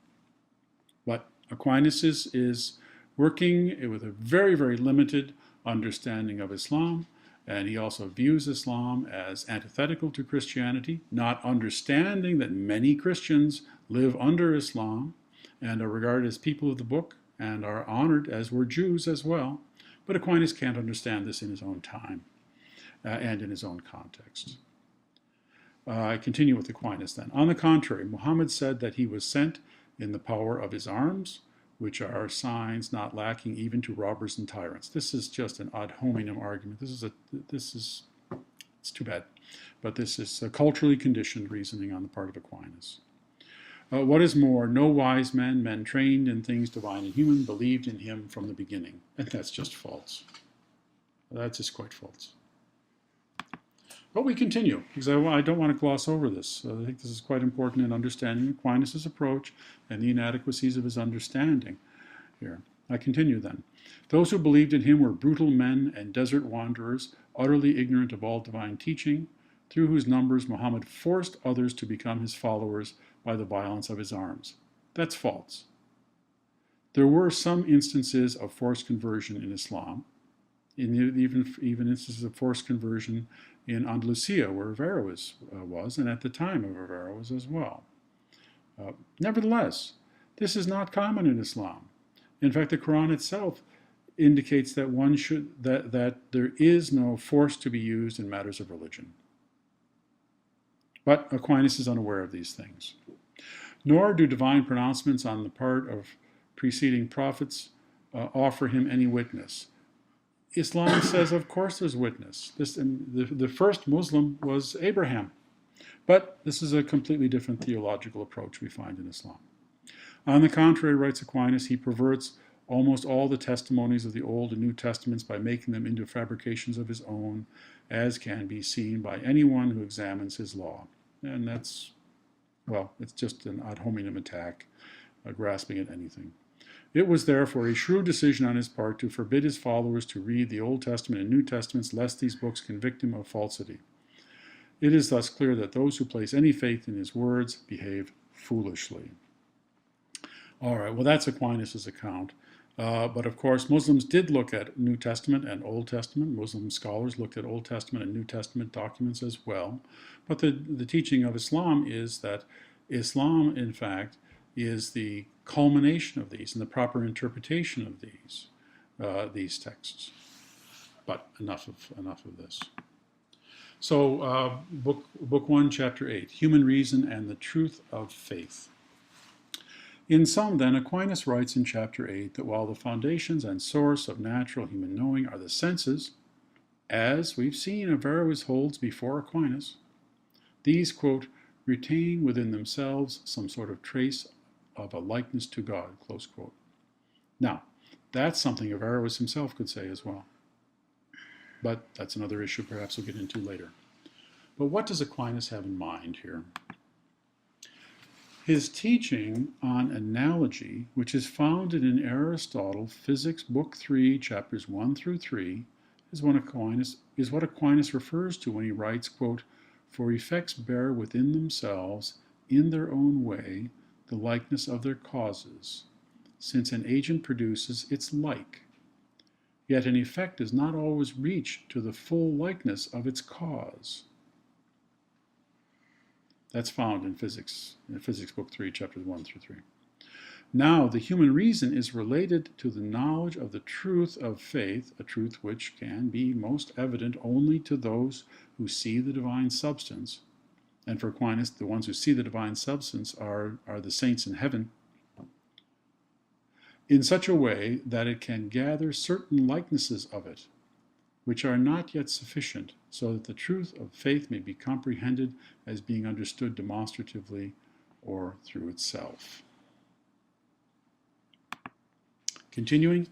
[SPEAKER 1] But Aquinas is working with a very, very limited understanding of Islam, and he also views Islam as antithetical to Christianity, not understanding that many Christians live under Islam and are regarded as people of the book and are honored, as were Jews as well. But Aquinas can't understand this in his own time and in his own context. I continue with Aquinas then. On the contrary, Muhammad said that he was sent in the power of his arms, which are signs not lacking even to robbers and tyrants. This is just an ad hominem argument. It's too bad. But this is a culturally conditioned reasoning on the part of Aquinas. What is more, no wise men trained in things divine and human, believed in him from the beginning. And that's just false. That's just quite false. But we continue, because I don't want to gloss over this. I think this is quite important in understanding Aquinas' approach and the inadequacies of his understanding here. I continue then. Those who believed in him were brutal men and desert wanderers, utterly ignorant of all divine teaching, through whose numbers Muhammad forced others to become his followers by the violence of his arms. That's false. There were some instances of forced conversion in Islam, even instances of forced conversion in Andalusia, where Averroes was, and at the time of Averroes as well. Nevertheless, this is not common in Islam. In fact, the Quran itself indicates that that there is no force to be used in matters of religion. But Aquinas is unaware of these things. Nor do divine pronouncements on the part of preceding prophets offer him any witness. Islam says, of course there's witness. The first Muslim was Abraham. But this is a completely different theological approach we find in Islam. On the contrary, writes Aquinas, he perverts almost all the testimonies of the Old and New Testaments by making them into fabrications of his own, as can be seen by anyone who examines his law. And that's, well, it's just an ad hominem attack, grasping at anything. It was therefore a shrewd decision on his part to forbid his followers to read the Old Testament and New Testaments, lest these books convict him of falsity. It is thus clear that those who place any faith in his words behave foolishly. All right, well, that's Aquinas' account. But of course, Muslims did look at New Testament and Old Testament. Muslim scholars looked at Old Testament and New Testament documents as well. But the teaching of Islam is that Islam, in fact, is the culmination of these and the proper interpretation of these texts. But enough of this. So, book 1, chapter 8, Human Reason and the Truth of Faith. In sum, then, Aquinas writes in chapter 8 that while the foundations and source of natural human knowing are the senses, as we've seen Averroes holds before Aquinas, these, quote, retain within themselves some sort of trace of a likeness to God, close quote. Now, that's something Averroes himself could say as well. But that's another issue perhaps we'll get into later. But what does Aquinas have in mind here? His teaching on analogy, which is founded in Aristotle, Physics, Book 3, chapters 1 through 3, is what Aquinas refers to when he writes, quote, for effects bear within themselves, in their own way, the likeness of their causes, since an agent produces its like. Yet an effect does not always reach to the full likeness of its cause. That's found in Physics Book 3, chapters 1 through 3. Now, the human reason is related to the knowledge of the truth of faith, a truth which can be most evident only to those who see the divine substance. And for Aquinas, the ones who see the divine substance are the saints in heaven, in such a way that it can gather certain likenesses of it, which are not yet sufficient, so that the truth of faith may be comprehended as being understood demonstratively or through itself. Continuing,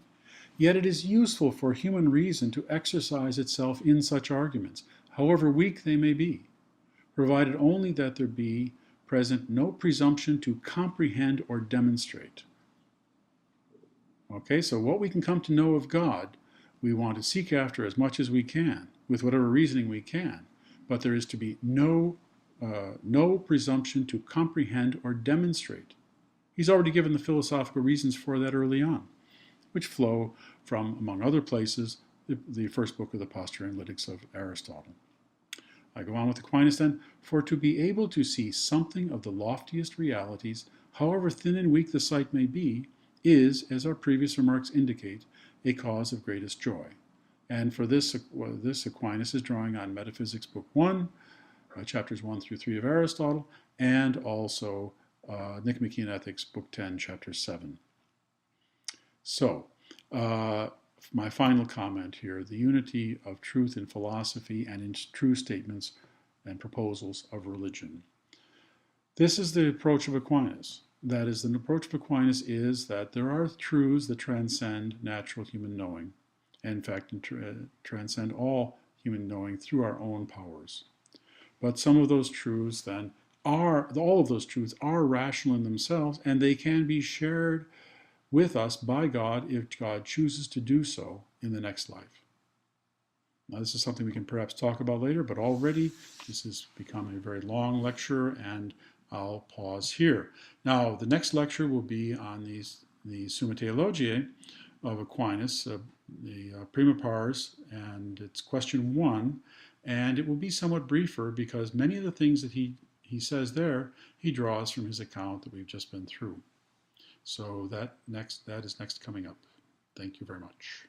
[SPEAKER 1] yet it is useful for human reason to exercise itself in such arguments, however weak they may be, provided only that there be present no presumption to comprehend or demonstrate. Okay, so what we can come to know of God, we want to seek after as much as we can, with whatever reasoning we can, but there is to be no presumption to comprehend or demonstrate. He's already given the philosophical reasons for that early on, which flow from, among other places, the first book of the Posture Analytics of Aristotle. I go on with Aquinas then, for to be able to see something of the loftiest realities, however thin and weak the sight may be, is, as our previous remarks indicate, a cause of greatest joy. And for this Aquinas is drawing on Metaphysics Book 1, chapters 1 through 3 of Aristotle, and also Nicomachean Ethics Book 10, chapter 7. So, my final comment here, the unity of truth in philosophy and in true statements and proposals of religion. This is the approach of Aquinas. That is, the approach of Aquinas is that there are truths that transcend natural human knowing, and in fact transcend all human knowing through our own powers. But some of those truths then all of those truths are rational in themselves, and they can be shared with us by God if God chooses to do so in the next life. Now, this is something we can perhaps talk about later, but already this has become a very long lecture, and I'll pause here. Now, the next lecture will be on the Summa theologiae of Aquinas, the prima pars, and it's question 1, and it will be somewhat briefer because many of the things that he says there, he draws from his account that we've just been through. So that is next coming up. Thank you very much.